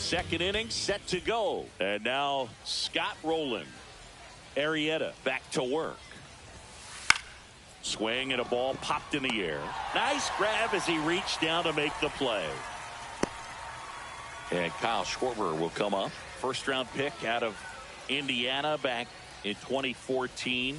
Second inning set to go. And now Scott Rowland. Arrieta back to work. Swing and a ball popped in the air. Nice grab as he reached down to make the play. And Kyle Schwarber will come up. First round pick out of Indiana back in 2014.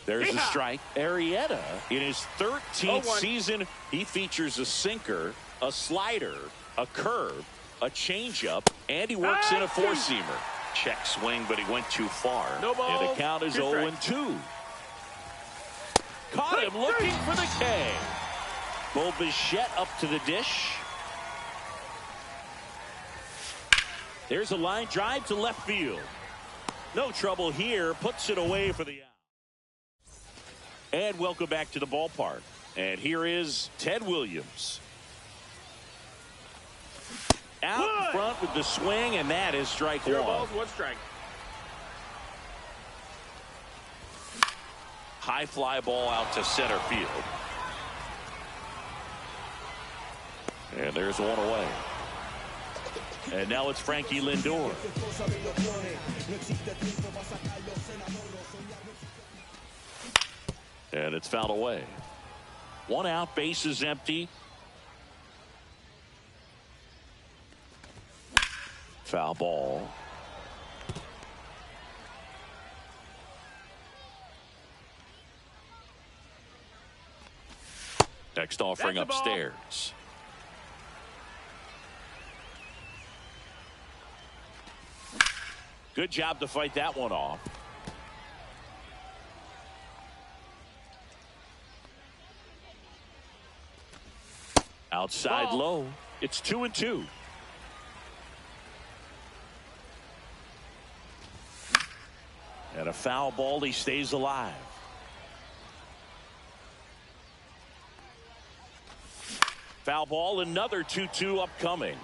There's a strike. Arrieta, in his 13th season, he features a sinker, a slider, a curve, a changeup, and he works in a four-seamer. Check swing, but he went too far. No ball. And the count is 0-2. Caught him looking for the K. Bo Bichette up to the dish. There's a line drive to left field. No trouble here. Puts it away for the out. And welcome back to the ballpark. And here is Ted Williams. Out in front with the swing, and that is strike one. 0 balls, 1 strike. High fly ball out to center field. And there's one away. And now it's Frankie Lindor. And it's fouled away. 1 out, base is empty. Foul ball. Next offering upstairs. Good job to fight that one off. Outside low. It's 2-2. And a foul ball. He stays alive. Foul ball. Another 2-2 upcoming.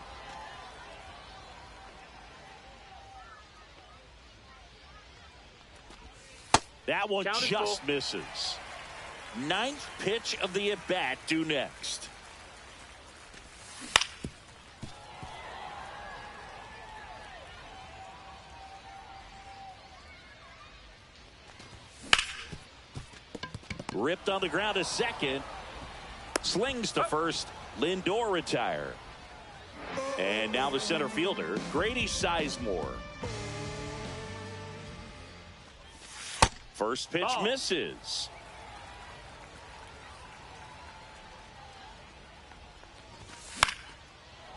That one just misses. 9th pitch of the at-bat due next. Ripped on the ground to second. Slings to first. Lindor retire. And now the center fielder, Grady Sizemore. First pitch misses.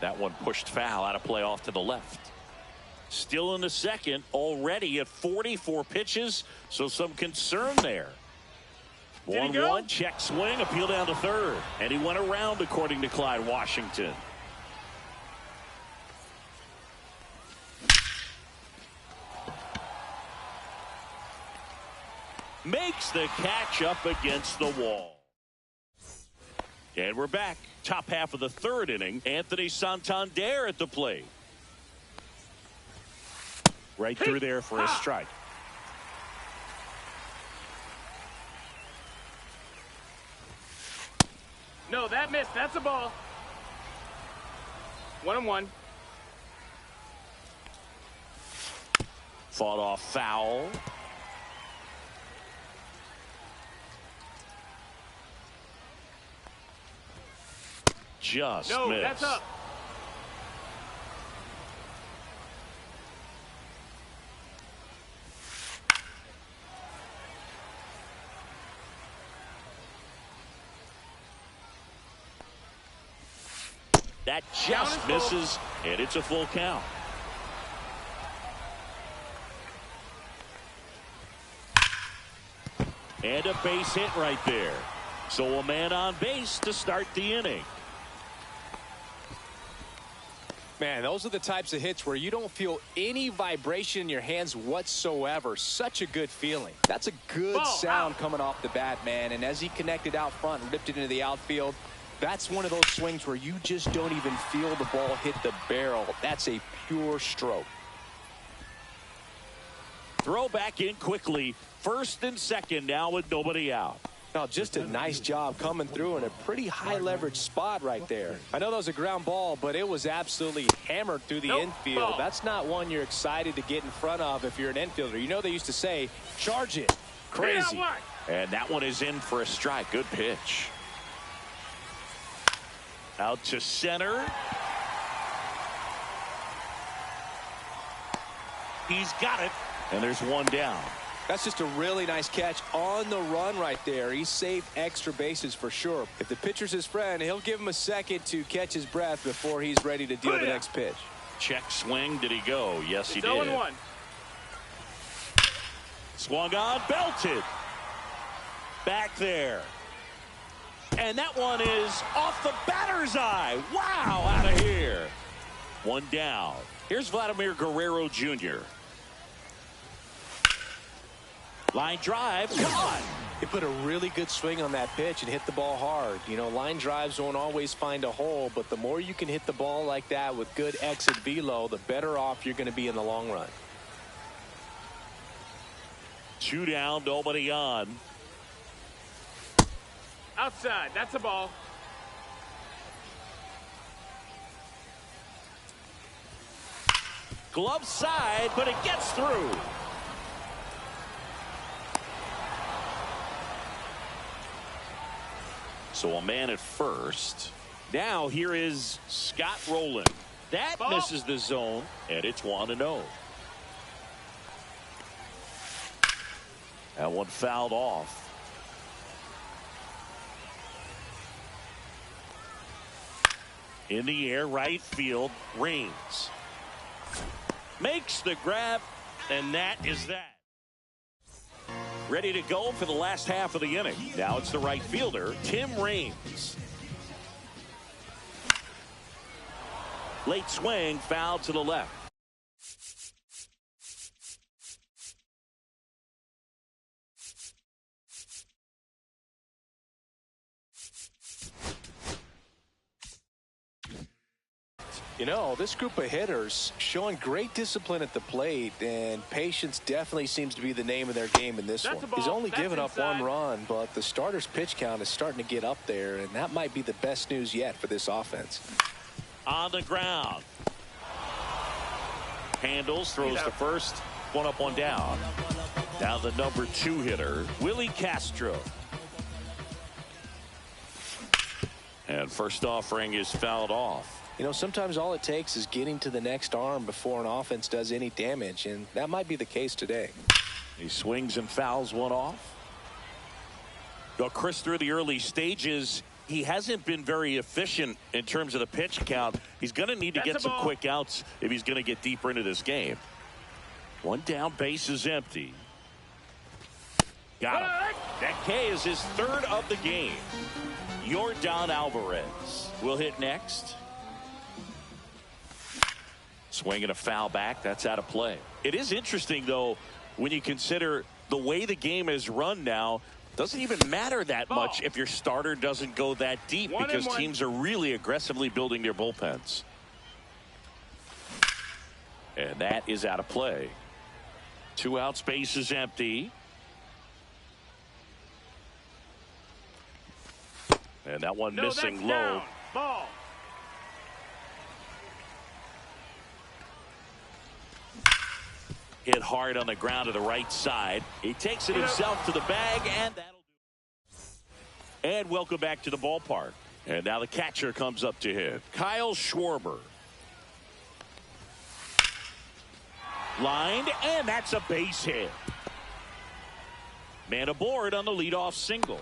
That one pushed foul out of play off to the left. Still in the second, already at 44 pitches, so some concern there. 1-1, check swing, appeal down to third. And he went around, according to Clyde Washington. Makes the catch up against the wall. And we're back. Top half of the third inning. Anthony Santander at the plate. Right through there for a strike. No, that missed. That's a ball. 1-1. Fought off foul. Just missed. That's up. That just misses, and it's a full count. And a base hit right there. So a man on base to start the inning. Man, those are the types of hits where you don't feel any vibration in your hands whatsoever. Such a good feeling. That's a good sound coming off the bat, man. And as he connected out front and ripped it into the outfield, that's one of those swings where you just don't even feel the ball hit the barrel. That's a pure stroke. Throw back in quickly. First and second now with nobody out. Oh, just a nice job coming through in a pretty high leverage spot right there. I know that was a ground ball, but it was absolutely hammered through the infield. That's not one you're excited to get in front of if you're an infielder. You know they used to say, charge it. Crazy. And that one is in for a strike. Good pitch. Out to center. He's got it. And there's one down. That's just a really nice catch on the run right there. He saved extra bases for sure. If the pitcher's his friend, he'll give him a second to catch his breath before he's ready to deal the next pitch. Check swing. Did he go? Yes, he did. 0-1. Swung on, belted. Back there. And that one is off the batter's eye. Wow, out of here. One down. Here's Vladimir Guerrero Jr. Line drive, caught. He put a really good swing on that pitch and hit the ball hard. You know, line drives won't always find a hole, but the more you can hit the ball like that with good exit velo, the better off you're going to be in the long run. 2 down, nobody on. Outside. That's a ball. Glove side, but it gets through. So a man at first. Now here is Scott Rowland. That misses the zone, and it's 1-0. That one fouled off. In the air, right field, Raines. Makes the grab, and that is that. Ready to go for the last half of the inning. Now it's the right fielder, Tim Raines. Late swing, foul to the left. You know, this group of hitters showing great discipline at the plate, and patience definitely seems to be the name of their game in this one. He's only given up one run, but the starter's pitch count is starting to get up there, and that might be the best news yet for this offense. On the ground. Handles, throws to first. One up, one down. Now the number 2 hitter, Willie Castro. And first offering is fouled off. You know, sometimes all it takes is getting to the next arm before an offense does any damage, and that might be the case today. He swings and fouls one off. Well, Chris, through the early stages, he hasn't been very efficient in terms of the pitch count. He's going to need to get some quick outs if he's going to get deeper into this game. One down, base is empty. Got him. That K is his 3rd of the game. Yordan Alvarez will hit next. Swinging a foul back. That's out of play. It is interesting, though, when you consider the way the game is run now. Doesn't even matter that much if your starter doesn't go that deep, because teams are really aggressively building their bullpens. And that is out of play. 2 outs, base is empty. And that one missing low. Ball. Hit hard on the ground to the right side. He takes it himself to the bag, and that'll do. And welcome back to the ballpark. And now the catcher comes up to hit. Kyle Schwarber. Lined, and that's a base hit. Man aboard on the leadoff single.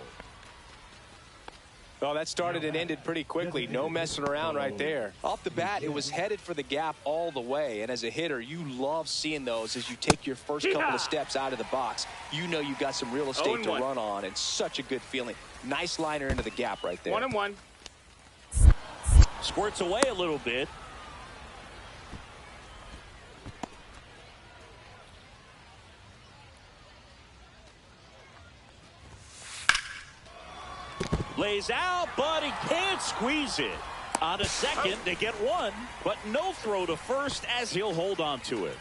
Well, that started and ended pretty quickly. No messing around right there. Off the bat, it was headed for the gap all the way. And as a hitter, you love seeing those as you take your first couple of steps out of the box. You know you've got some real estate to run on, and such a good feeling. Nice liner into the gap right there. 1-1. Squirts away a little bit. Lays out, but he can't squeeze it. On a second to get one, but no throw to first as he'll hold on to it.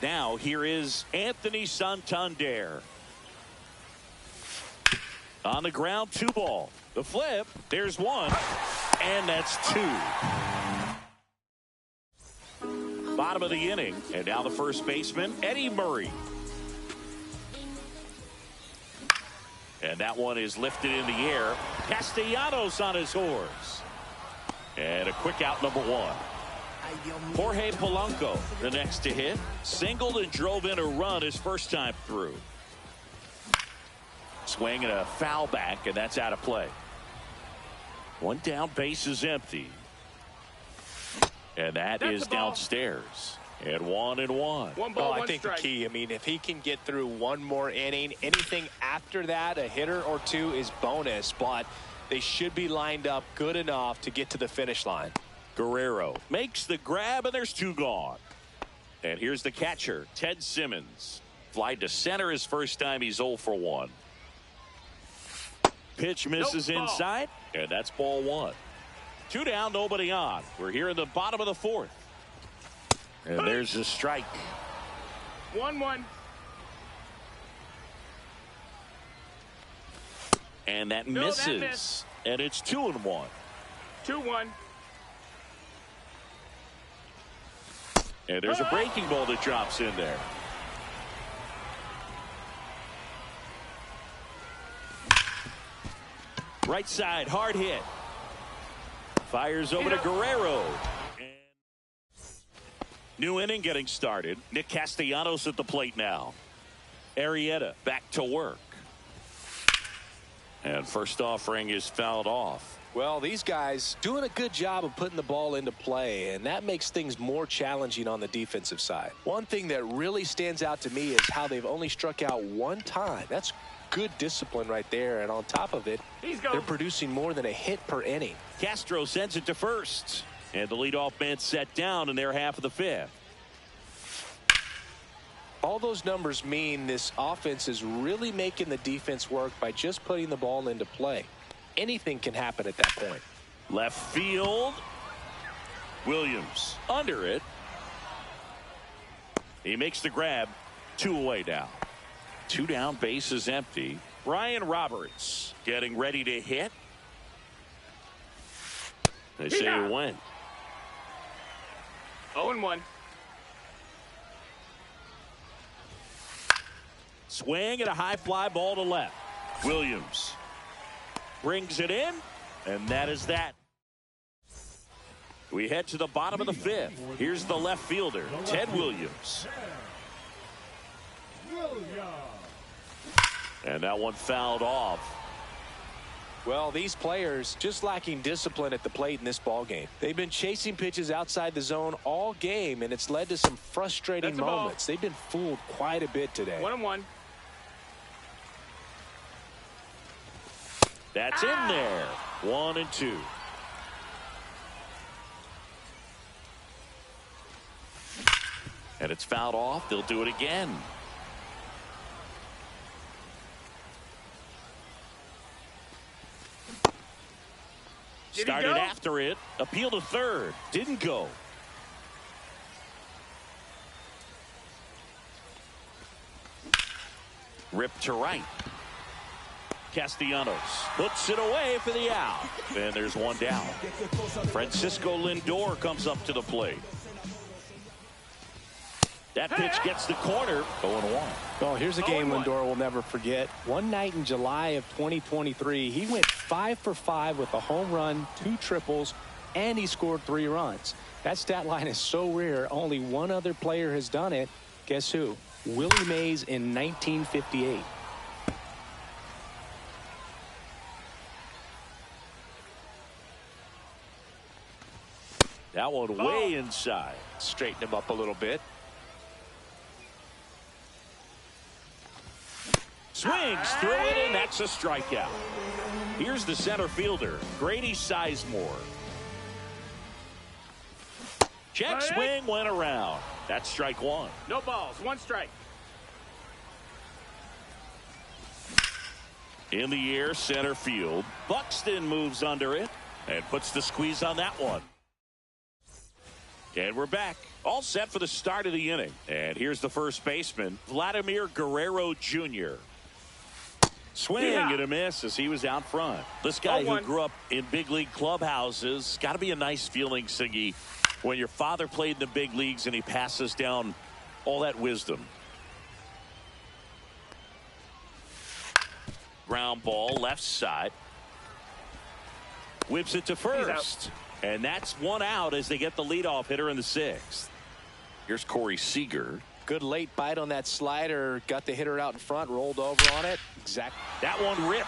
Now here is Anthony Santander. On the ground, 2 ball. The flip, there's 1, and that's 2. Bottom of the inning, and now the first baseman, Eddie Murray. And that one is lifted in the air. Castellanos on his horse. And a quick out, number 1. Jorge Polanco, the next to hit. Singled and drove in a run his first time through. Swing and a foul back, and that's out of play. 1 down, base is empty. And that's is downstairs. And 1-1. 1 ball, 1 I think strike. the key, I mean, if he can get through 1 more inning, anything after that, a hitter or 2 is bonus, but they should be lined up good enough to get to the finish line. Guerrero makes the grab, and there's 2 gone. And here's the catcher, Ted Simmons. Flied to center his first time. He's 0 for 1. Pitch misses inside, and that's ball 1. 2 down, nobody on. We're here in the bottom of the 4th. And there's a strike. 1-1. And that No, misses. that missed. And it's 2-1. 2-1. And there's a breaking ball that drops in there. Right side, hard hit. Fires over to Guerrero. And new inning getting started. Nick Castellanos at the plate now. Arrieta back to work. And first offering is fouled off. Well, these guys doing a good job of putting the ball into play, and that makes things more challenging on the defensive side. One thing that really stands out to me is how they've only struck out 1 time. That's good discipline right there, and on top of it, they're producing more than a hit per inning. Castro sends it to first, and the leadoff man set down in their half of the 5th. All those numbers mean this offense is really making the defense work by just putting the ball into play. Anything can happen at that point. Left field. Williams under it. He makes the grab. 2 away now. 2 down, base is empty. Ryan Roberts getting ready to hit. They say it went. 0-1. Swing and a high fly ball to left. Williams brings it in, and that is that. We head to the bottom of the 5th. Here's the left fielder, Ted Williams. And that one fouled off. Well, these players just lacking discipline at the plate in this ball game. They've been chasing pitches outside the zone all game, and it's led to some frustrating moments. They've been fooled quite a bit today. 1-1. That's in there. 1-2. And it's fouled off. They'll do it again. Started after it. Appeal to third. Didn't go. Ripped to right. Castellanos puts it away for the out. And there's 1 down. Francisco Lindor comes up to the plate. That pitch gets the corner. 0-1. Oh, here's a game Lindor will never forget. One night in July of 2023, he went 5 for 5 with a home run, 2 triples, and he scored 3 runs. That stat line is so rare. Only one other player has done it. Guess who? Willie Mays in 1958. That one way inside. Straighten him up a little bit. Swings through it, and that's a strikeout. Here's the center fielder, Grady Sizemore. Check swing went around. That's strike 1. No balls. 1 strike. In the air, center field. Buxton moves under it and puts the squeeze on that one. And we're back. All set for the start of the inning. And here's the first baseman, Vladimir Guerrero Jr. Swing and a miss as he was out front. This guy who grew up in big league clubhouses, got to be a nice feeling, Siggy, when your father played in the big leagues and he passes down all that wisdom. Ground ball left side. Whips it to first. And that's one out as they get the leadoff hitter in the sixth. Here's Corey Seager. Good late bite on that slider. Got the hitter out in front, rolled over on it. Exactly. That one ripped.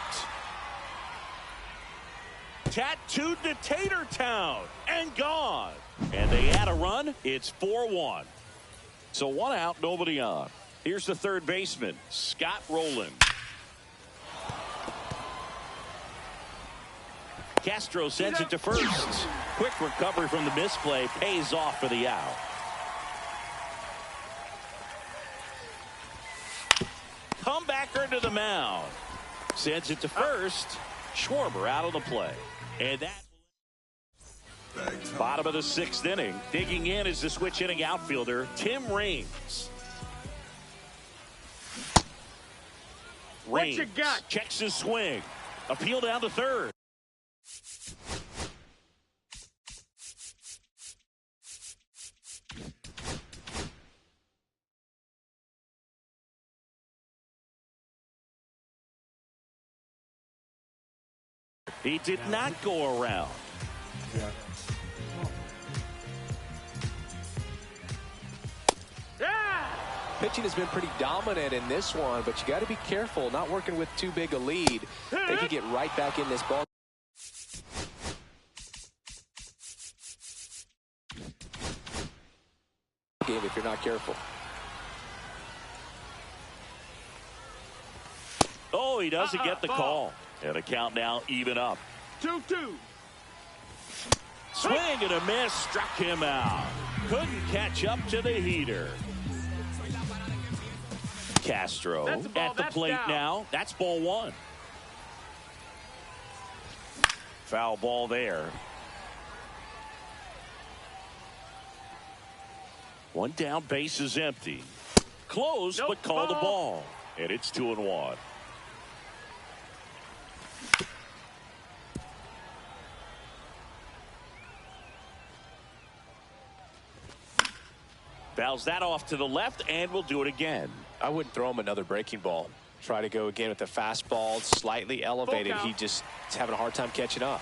Tattooed to Tater Town and gone. And they add a run. It's 4-1. So one out, nobody on. Here's the third baseman, Scott Rowland. Castro sends it to first. Quick recovery from the misplay pays off for the out. Comebacker to the mound. Sends it to first. Schwarber out of the play. And that bottom of the sixth inning. Digging in is the switch hitting outfielder, Tim Raines. What you got? Checks his swing. Appeal down to third. He did not go around. Pitching has been pretty dominant in this one, but you got to be careful. Not working with too big a lead. They could get right back in this ball game if you're not careful. Oh, he doesn't get the call. And a count now even up. 2-2. Swing and a miss. Struck him out. Couldn't catch up to the heater. Castro at the plate now. That's ball one. Foul ball there. One down, base is empty. Close, but called the ball. And it's 2-1. Fouls that off to the left, and we'll do it again. I wouldn't throw him another breaking ball. Try to go again with the fastball, slightly elevated. He just is having a hard time catching up.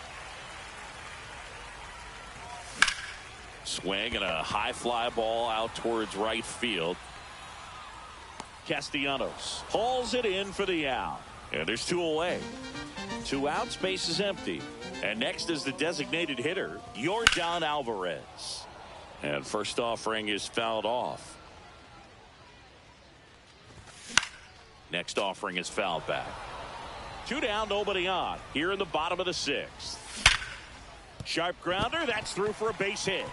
Swing and a high fly ball out towards right field. Castellanos hauls it in for the out. And there's two away. 2 outs, base is empty. And next is the designated hitter, Yordan Alvarez. And first offering is fouled off. Next offering is fouled back. 2 down, nobody on. Here in the bottom of the sixth. Sharp grounder, that's through for a base hit.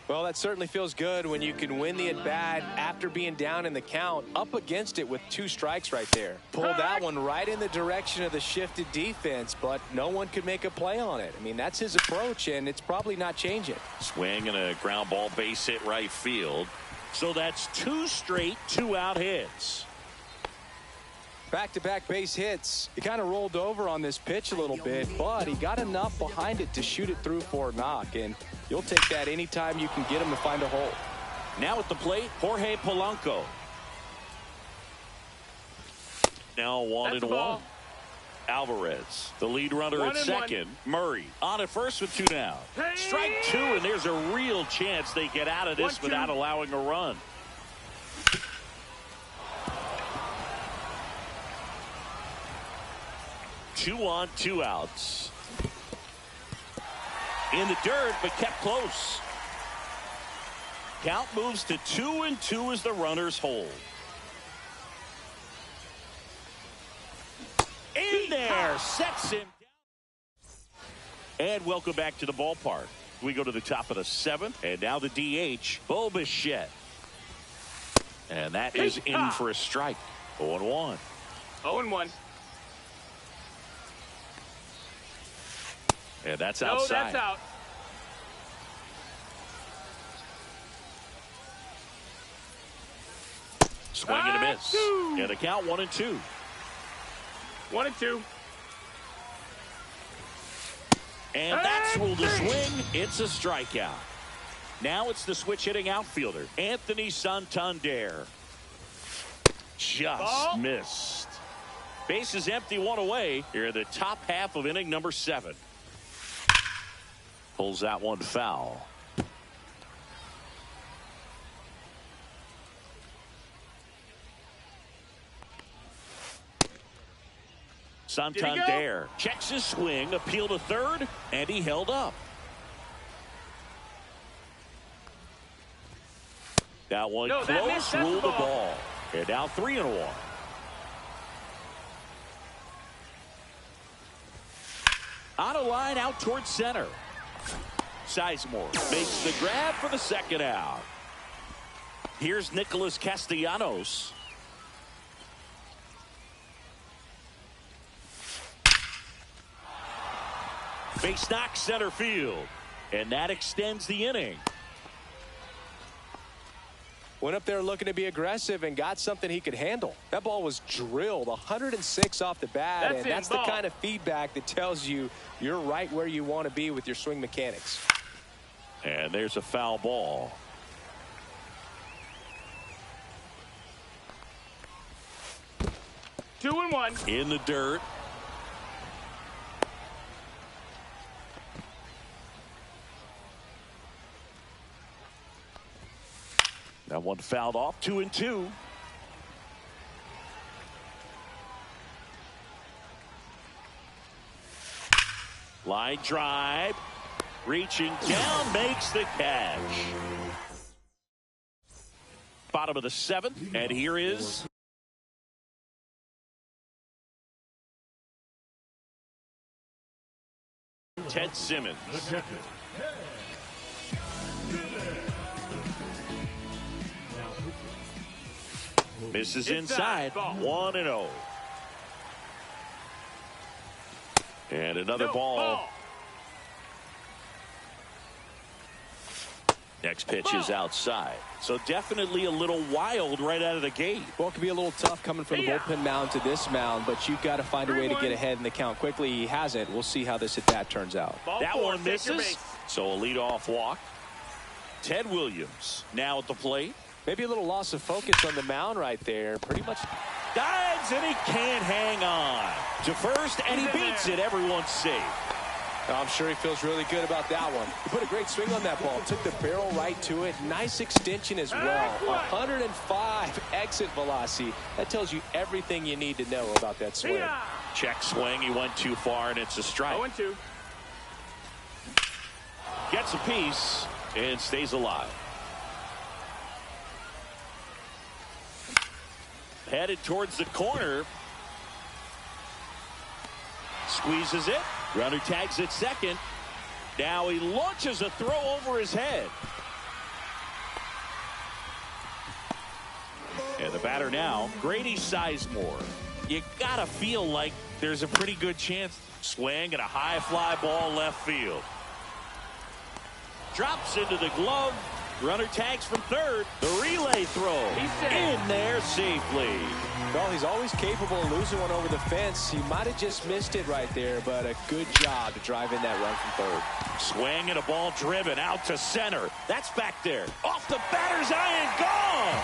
Well, that certainly feels good when you can win the at-bat after being down in the count, up against it with 2 strikes right there. Pulled that one right in the direction of the shifted defense, but no one could make a play on it. I mean, that's his approach, and it's probably not changing. Swing and a ground ball base hit right field. So that's 2 straight 2-out hits. Back-to-back base hits. He kind of rolled over on this pitch a little bit, but he got enough behind it to shoot it through for a knock, and you'll take that anytime you can get him to find a hole. Now at the plate, Jorge Polanco. Now 1-1. Alvarez, the lead runner at second. Murray on at first with 2 down. Strike 2, and there's a real chance they get out of this without allowing a run. Two on, 2 outs. In the dirt, but kept close. Count moves to 2-2 as the runners hold. In there, sets him down. And welcome back to the ballpark. We go to the top of the 7th, and now the DH, Bo Bichette. And that is in for a strike. 0-1. 0-1. And that's outside. No, that's out. Swing and a miss. And the count 1-2. 1-2. And that's ruled a swing. It's a strikeout. Now it's the switch hitting outfielder, Anthony Santander. Just missed. Base is empty, one away. Here in the top half of inning number 7. Pulls that one foul. Santander checks his swing, appeal to third, and he held up. That one close, ruled the ball. And now 3-1. On a line out towards center. Sizemore makes the grab for the second out. Here's Nicholas Castellanos. Base knock center field. And that extends the inning. Went up there looking to be aggressive and got something he could handle. That ball was drilled 106 off the bat, and that's the kind of feedback that tells you you're right where you want to be with your swing mechanics. And there's a foul ball. Two and one. In the dirt. That one fouled off. 2-2. Line drive. Reaching down, makes the catch. Bottom of the 7th, and here is Ted Simmons. Misses inside. 1-0. And another ball. Next pitch is outside. So definitely a little wild right out of the gate. Well, it could be a little tough coming from the bullpen mound to this mound, but you've got to find a way to get ahead in the count quickly. He hasn't. We'll see how this at-bat turns out. That one misses. So a leadoff walk. Ted Williams now at the plate. Maybe a little loss of focus on the mound right there. Pretty much dives, and he can't hang on to first, and he beats it. Everyone's safe. I'm sure he feels really good about that one. He put a great swing on that ball. Took the barrel right to it. Nice extension as well. 105 exit velocity. That tells you everything you need to know about that swing. Check swing. He went too far, and it's a strike. 0-2. Gets a piece and stays alive. Headed towards the corner. Squeezes it. Runner tags at second. Now he launches a throw over his head. And the batter now, Grady Sizemore. You gotta feel like there's a pretty good chance. Swing and a high fly ball left field. Drops into the glove. Runner tags from third. The relay throw in there safely. Well, he's always capable of losing one over the fence. He might have just missed it right there, but a good job to drive in that run from third. Swing and a ball driven out to center. That's back there. Off the batter's eye and gone.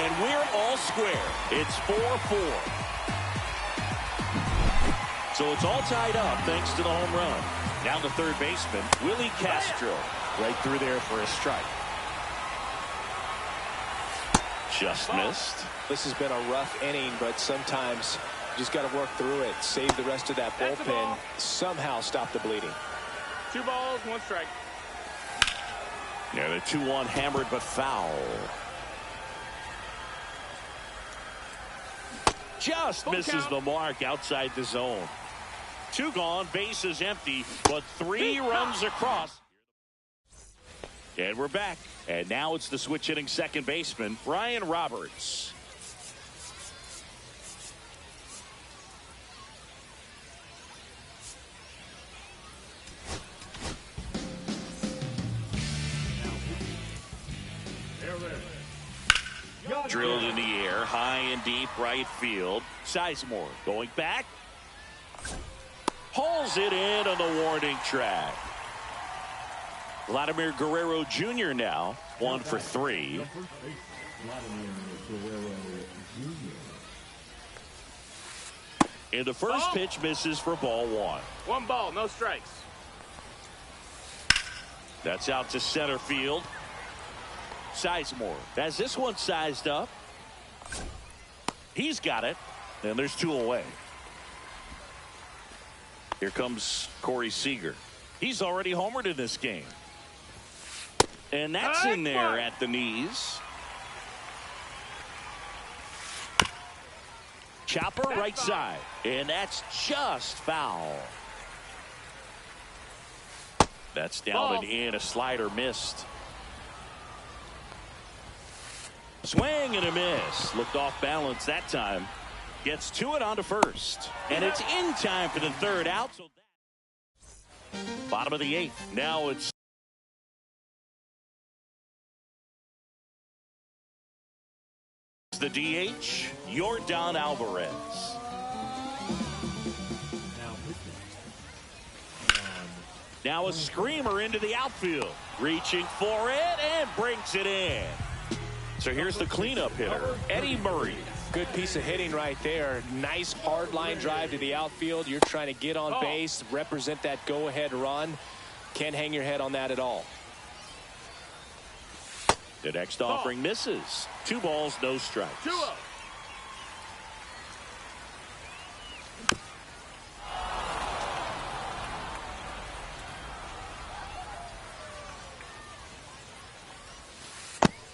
And we're all square. It's 4-4. So it's all tied up thanks to the home run. Down to third baseman, Willie Castro. Right through there for a strike. Just missed. This has been a rough inning, but sometimes you just got to work through it. Save the rest of that bullpen. Somehow stop the bleeding. 2 balls, 1 strike. Yeah, the 2-1 hammered but foul. Just misses the mark outside the zone. 2 gone, bases empty, but 3 runs across. And we're back. And now it's the switch hitting second baseman, Brian Roberts. drilled in the air, high and deep right field. Sizemore going back. Pulls it in on the warning track. Vladimir Guerrero Jr. now 1 for 3. And the first pitch misses for ball 1. 1 ball, no strikes. That's out to center field. Sizemore has this one sized up. He's got it. And there's 2 away. Here comes Corey Seager. He's already homered in this game. And that's in there at the knees. Chopper right side. And that's just foul. That's down and in. A slider missed. Swing and a miss. Looked off balance that time. Gets to it onto first. And it's in time for the 3rd out. So bottom of the 8th. Now it's the DH, Yordan Alvarez. Now a screamer into the outfield. Reaching for it and brings it in. So here's the cleanup hitter, Eddie Murray. Good piece of hitting right there. Nice hard line drive to the outfield. You're trying to get on base, represent that go-ahead run. Can't hang your head on that at all. The next offering misses. 2 balls, no strikes. 2-0.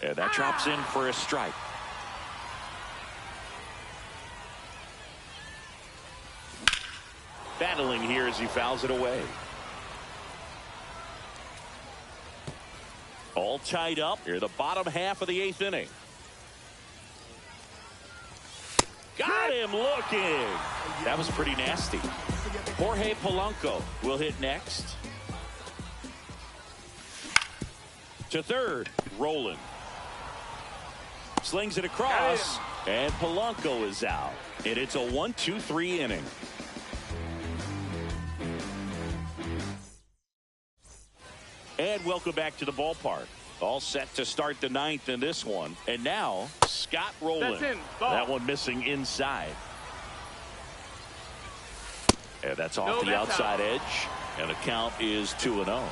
And that drops in for a strike. Battling here as he fouls it away. All tied up here, the bottom half of the 8th inning. Got him looking. That was pretty nasty. Jorge Polanco will hit next. To third, Roland. Slings it across, and Polanco is out. And it's a 1-2-3 inning. And welcome back to the ballpark. All set to start the 9th in this one. And now, Scott Rowland. That's in. That one missing inside. And that's off the outside edge. And the count is 2-0.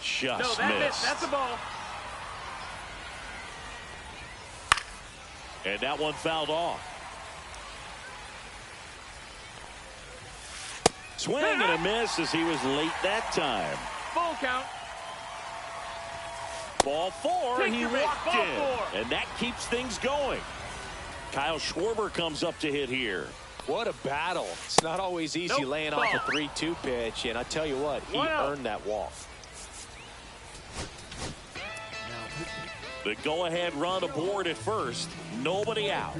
Just missed. That's a ball. And that one fouled off. Swing and a miss as he was late that time. Full count. Ball 4. He walked in. And that keeps things going. Kyle Schwarber comes up to hit here. What a battle. It's not always easy laying off a 3-2 pitch. And I tell you what, he earned that walk. The go-ahead run aboard at first. Nobody out.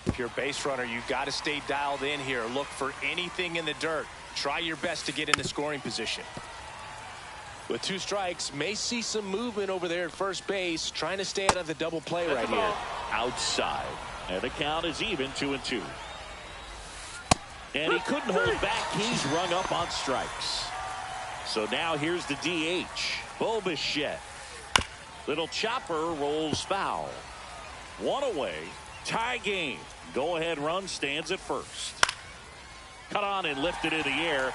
If you're a base runner, you've got to stay dialed in here. Look for anything in the dirt. Try your best to get in the scoring position. With 2 strikes, may see some movement over there at first base. Trying to stay out of the double play right here. Outside. And the count is even 2-2. And he couldn't hold back. He's rung up on strikes. So now here's the DH. Bo Bichette. Little chopper rolls foul. 1 away. Tie game. Go-ahead run stands at first. Cut on and lifted in the air.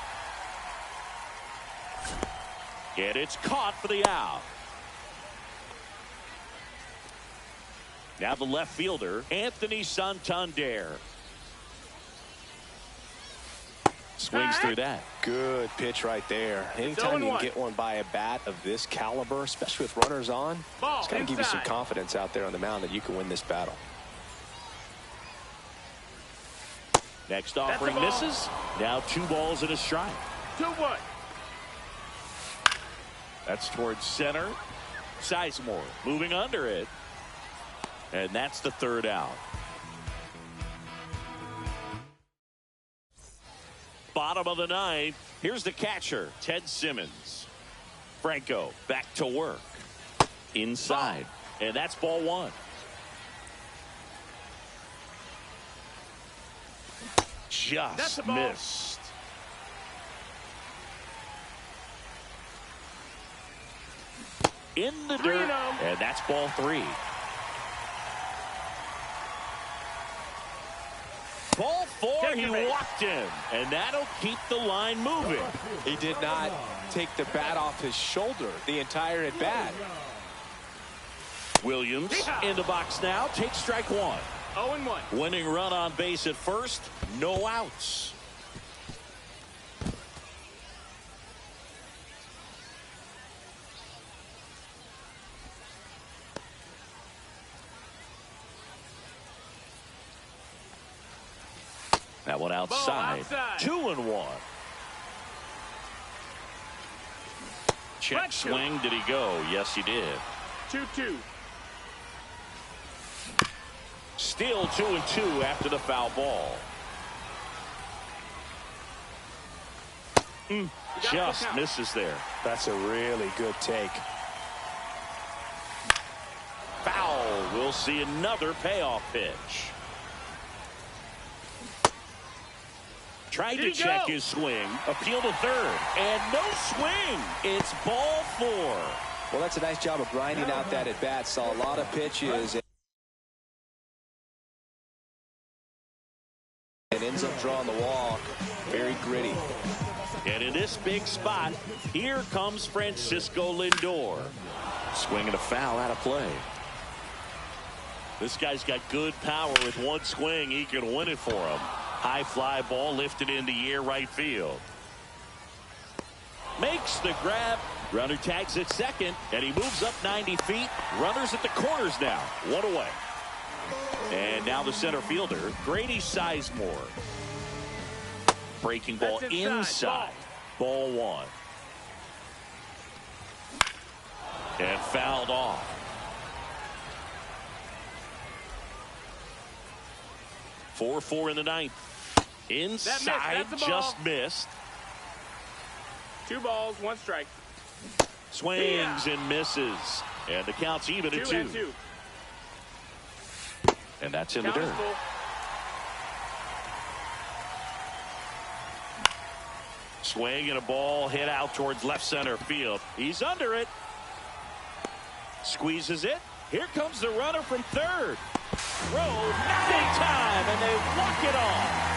And it's caught for the out. Now the left fielder, Anthony Santander. Swings through that. Good pitch right there. Anytime you can get one by a bat of this caliber, especially with runners on, it's going to give you some confidence out there on the mound that you can win this battle. Next offering misses. Now 2 balls and a strike. 2-1. That's towards center. Sizemore moving under it. And that's the 3rd out. Bottom of the 9th. Here's the catcher, Ted Simmons. Franco back to work. inside. And that's ball one. Just missed. In the dirt, and that's ball three. Ball four, he walked in, and that'll keep the line moving. He did not take the bat off his shoulder the entire at bat. Williams in the box now, takes strike one. 0-1. Winning run on base at first, no outs. That one outside. 2-1. Check swing. Did he go? Yes, he did. 2-2. Still 2-2 after the foul ball. Just misses there. That's a really good take. Foul. We'll see another payoff pitch. Tried to check his swing. Appeal to third. And no swing. It's ball four. Well, that's a nice job of grinding out that at bat. Saw a lot of pitches. And ends up drawing the walk. Very gritty. And in this big spot, here comes Francisco Lindor. Swinging a foul out of play. This guy's got good power. With one swing, he can win it for him. High fly ball lifted in the air, right field. Makes the grab. Runner tags at second, and he moves up 90 feet. Runners at the corners now. One away. And now the center fielder, Grady Sizemore. Breaking ball inside. Ball one. And fouled off. 4-4 in the ninth. Inside, just missed. 2 balls, 1 strike. Swings and misses. And the count's even at 2. And that's in the dirt. Swing and a ball hit out towards left center field. He's under it. Squeezes it. Here comes the runner from third. Throw, nothing time, and they walk it off.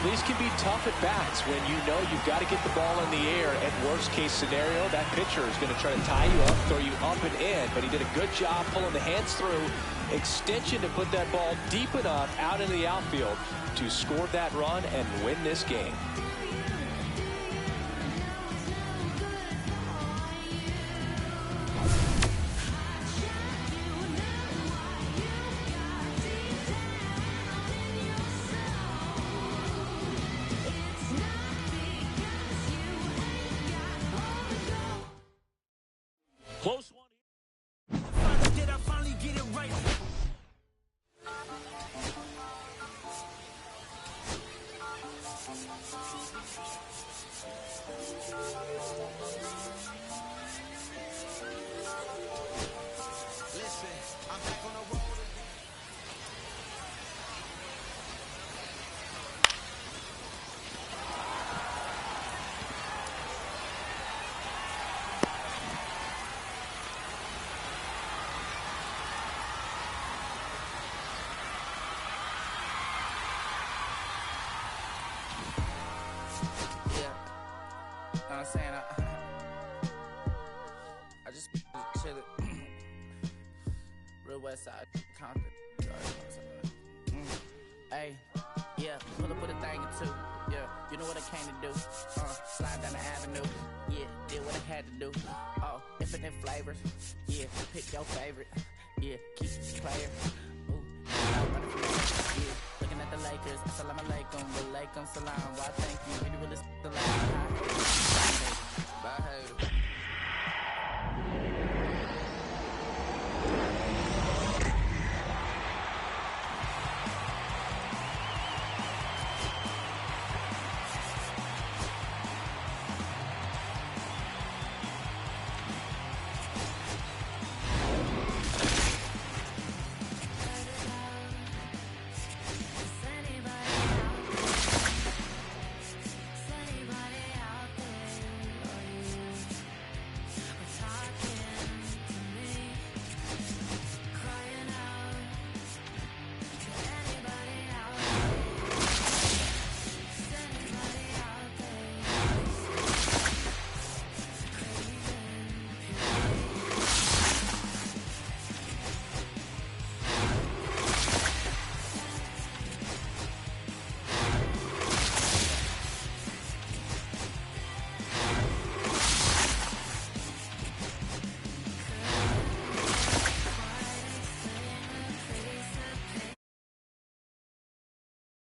These can be tough at bats when you know you've got to get the ball in the air. At worst case scenario, that pitcher is going to try to tie you up, throw you up and in, but he did a good job pulling the hands through. Extension to put that ball deep enough out into the outfield to score that run and win this game. Close one. Did I finally get it right? Listen, I'm back on the road. I'm saying I just chillin'. Real West Side, Compton. Hey, yeah, pull up with a thing or two. Yeah, you know what I came to do. Slide down the avenue. Yeah, did what I had to do. Oh, infinite flavors. Yeah, pick your favorite. Yeah, keep it player. Ooh, yeah, looking at the Lakers. Assalamu alaikum, walaikum salam. Why thank you? Really, really, the last. Bye, hater.